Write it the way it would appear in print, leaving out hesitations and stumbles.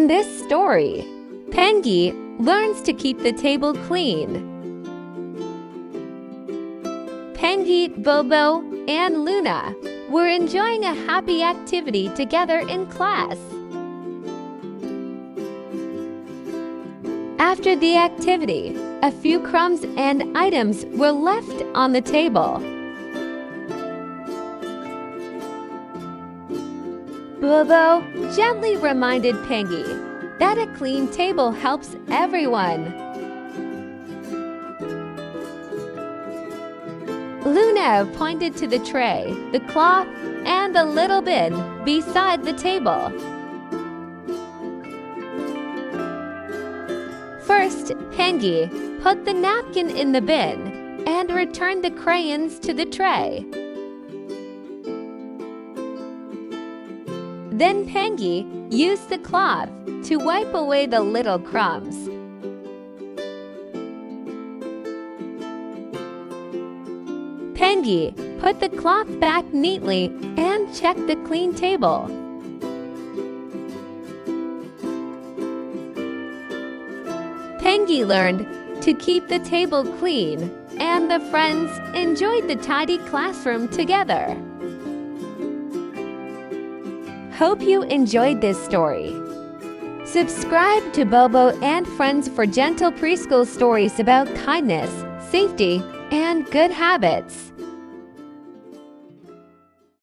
In this story, Pengi learns to keep the table clean. Pengi, Bobo, and Luna were enjoying a happy activity together in class. After the activity, a few crumbs and items were left on the table. Bobo gently reminded Pengi that a clean table helps everyone. Luna pointed to the tray, the cloth, and the little bin beside the table. First, Pengi put the napkin in the bin and returned the crayons to the tray. Then Pengi used the cloth to wipe away the little crumbs. Pengi put the cloth back neatly and checked the clean table. Pengi learned to keep the table clean, and the friends enjoyed the tidy classroom together. Hope you enjoyed this story. Subscribe to Bobo and Friends for gentle preschool stories about kindness, safety, and good habits.